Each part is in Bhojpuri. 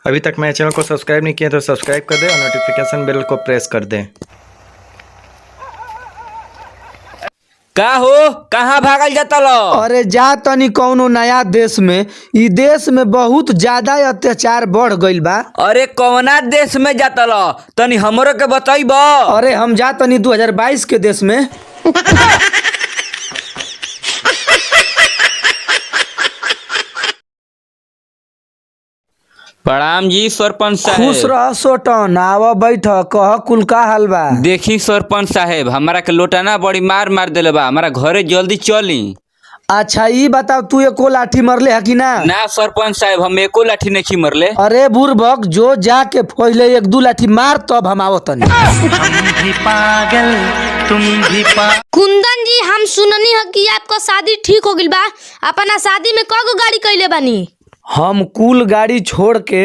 अभी तक मेरे चैनल को सब्सक्राइब नहीं किया तो सब्सक्राइब कर दें और नोटिफिकेशन बेल को प्रेस कर दें। का हो कहाँ भागल जाता लो? अरे जा तनी कौनो नया देश में। इ देश में बहुत ज्यादा अत्याचार बढ़ गईल बा। अरे कौना देश में जाता लो तनी हमरो के बताइब। अरे हम जा तनी 2022 के देश में। प्रणाम जी सरपंच साहब। खुश रह सोटन, आव बैठ, कह कुल का हाल बा। देखी सरपंच साहब हमारा के लोटाना बड़ी मार मार देले बा, हमारा घरे जल्दी चली। अच्छा ई बताओ तू एको लाठी मरले है कि ना? ना सरपंच साहब हम एको लाठी नहीं मरले। अरे बुरबक जो जाके पहले 1-2 लाठी मार तब हम आवत तनी। कुंदन जी हम सुननी है कि आपका शादी ठीक हो गइल बा। अपना शादी में कगो गाड़ी कइले बानी? हम कुल गाड़ी छोड़ के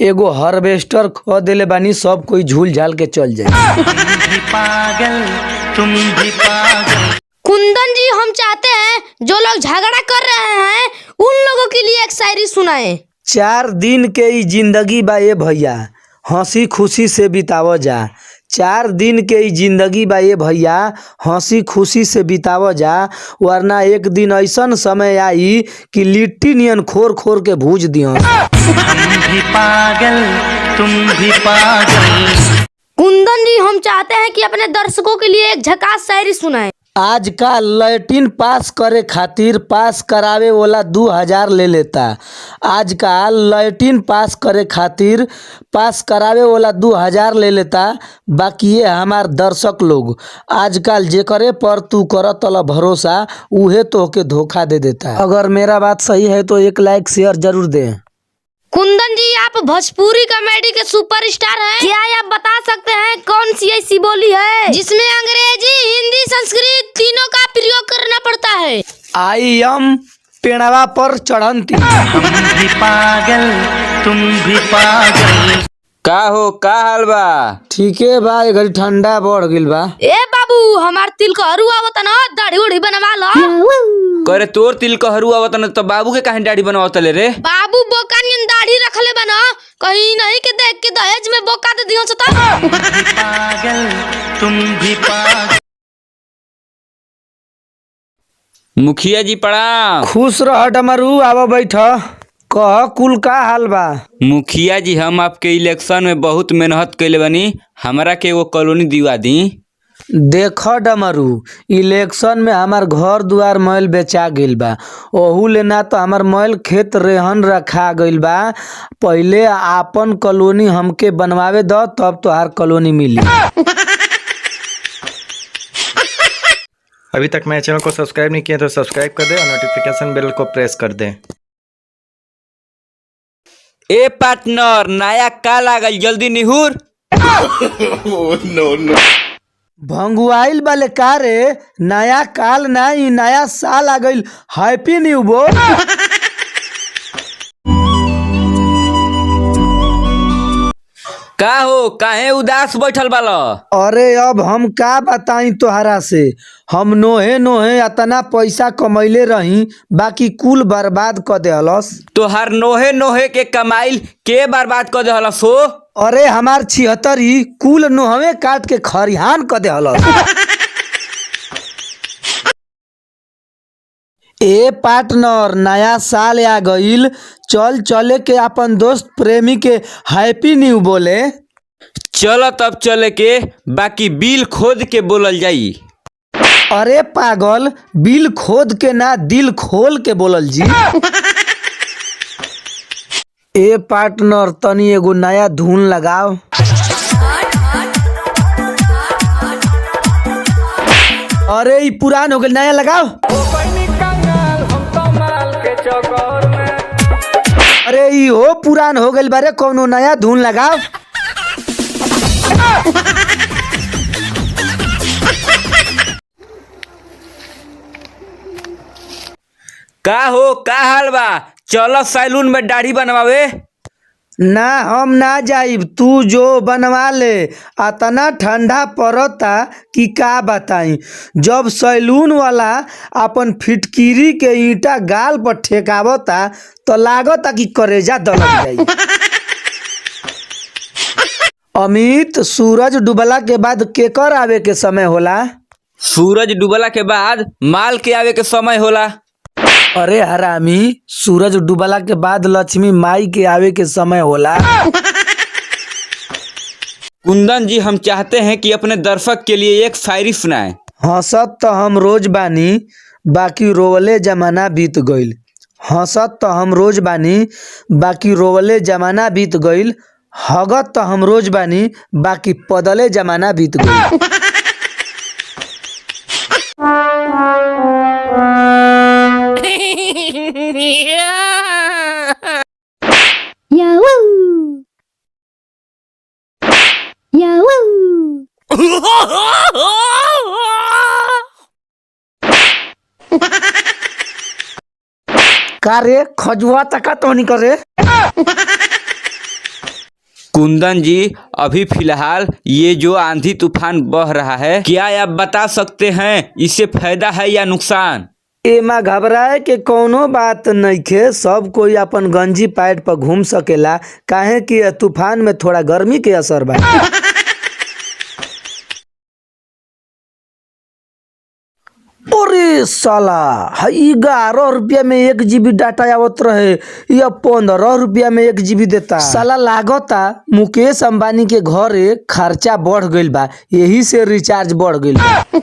एगो हार्वेस्टर खो देले बानी, सब कोई झूल झाल के चल जाए। कुंदन जी हम चाहते हैं जो लोग झगड़ा कर रहे हैं उन लोगों के लिए एक शायरी सुनाए। 4 दिन के ई जिंदगी बा ए भैया, हंसी खुशी से बिताव जा। 4 दिन के ई जिंदगी बा ए भैया, हंसी खुशी से बिताव जा, वरना एक दिन ऐसन समय आई कि लिट्टी नियन खोर खोर के भूज दियो। कुंदन जी हम चाहते हैं कि अपने दर्शकों के लिए एक झकास शायरी सुनाए। आजकल लैट्रिन पास करे खातिर पास करावे वाला 2000 ले लेता। आजकल लैट्रिन पास करे खातिर पास करावे वाला 2000 ले लेता। बाकी ये हमार दर्शक लोग आजकल जेकरे पर तू करत ल भरोसा उहे तोहके धोखा दे देता। अगर मेरा बात सही है तो एक लाइक शेयर जरूर दे। कुंदन जी आप भोजपुरी कॉमेडी के सुपरस्टार हैं, क्या आप बता सकते हैं कौन सी ऐसी बोली है जिसमें अंग्रेजी, हिंदी, संस्कृत तीनों का प्रयोग करना पड़ता है? आई एम पेड़वा पर चढ़ंती। का हो का हाल बा? ठीके बा, ए घड़ी ठंडा बढ़ गइल बा। ए बाबू हमार तिल का हरुआ आवता ना, दाढ़ी उड़ी बनवा लो। करे तोर तिल का हरुआ आवत न तो बाबू के काहे दाढ़ी बनावत ले रे? बाबू बोका नियन दाढ़ी रखले बना, कहीं नहीं के देख के दहेज में बोका दे दियो सता। मुखिया जी प्रणाम। खुश रह डमरू, आवा बैठ, कह कुल का हाल बा। मुखिया जी हम आपके इलेक्शन में बहुत मेहनत कैले बनी, हमरा के वो कॉलोनी दिवा दी। देख डमरू, इलेक्शन में हमार घर दुआर मैल बेचा गइल बा, ओहू लेना तो हमार मैल खेत रेहन रखा गइल बा। पहले आपन कॉलोनी हमके बनवावे दो तब तोहार कॉलोनी मिली। अभी तक मेरे चैनल को सब्सक्राइब नहीं किया तो सब्सक्राइब कर दें और नोटिफिकेशन बेल को प्रेस कर दें। ए पार्टनर नया का लागल जल्दी निहुर। भंगुआइल वाले का रे, नया काल ना ई नया साल आ गइल। हैप्पी न्यू बोल। का हो काहे उदास बैठल बालो? अरे अब हम का बताई तोहरा से, हम नोहे नोहे अतना पैसा कमैले रही बाकी कुल बर्बाद कर देहलस। तोहार नोहे नोहे के कमाइल के बर्बाद कर देहलस हो? अरे हमार 76 कुल नोहवे काट के खरिहान कर देहलस। ए पार्टनर नया साल आ गइल, चल चले के अपन दोस्त प्रेमी के हैप्पी न्यू बोले। चलो तब चले के, बाकी बिल खोद के बोलल जाई। अरे पागल, बिल खोद के ना दिल खोल के बोलल जी। ए पार्टनर तनी एगो नया धुन लगाओ। अरे ई पुरान हो गइल, नया लगाओ। अरे ई हो पुरान हो गइल बारे, कौनो नया धुन लगाओ। का हो का हाल बा? चलो सैलून में दाढ़ी बनवावे। ना हम ना जाइब, तू जो बनवा ले। अतना ठंडा पड़ता कि का बताई। जब सैलून वाला अपन फिटकिरी के ईंटा गाल पर ठेकावता तो लागता कि करेजा दलक जाई। अमित, सूरज डूबला के बाद केकर आवे के समय होला? सूरज डूबला के बाद माल के आवे के समय होला। अरे हरामी, सूरज डूबला के बाद लक्ष्मी माई के आवे के समय होला। कुंदन जी, हम चाहते हैं कि अपने दर्शक के लिए एक शायरी सुनाएं। हंसत तो हम रोज बानी, बाकी रोवले जमाना बीत गईल। हंसत तो हम रोज बानी, बाकी रोवले जमाना बीत गईल। हगत तो हम रोज बानी, बाकी पदले जमाना बीत गईल। का रे खजुआ तका तो नहीं करे? कुंदन जी, अभी फिलहाल ये जो आंधी तूफान बह रहा है, क्या आप बता सकते हैं इससे फायदा है या नुकसान? एमा घबराए के कौनो बात नइखे। सब कोई अपन गंजी पैड पर घूम सकेला, काहे कि यह तूफान में थोड़ा गर्मी के असर बा। अरे साला, 11 रुपया में 1 GB डाटा आवत रहे, या 15 रुपया में 1 GB देता। साला लागता मुकेश अंबानी के घरे खर्चा बढ़ गईल बा, यही से रिचार्ज बढ़ गईल बा।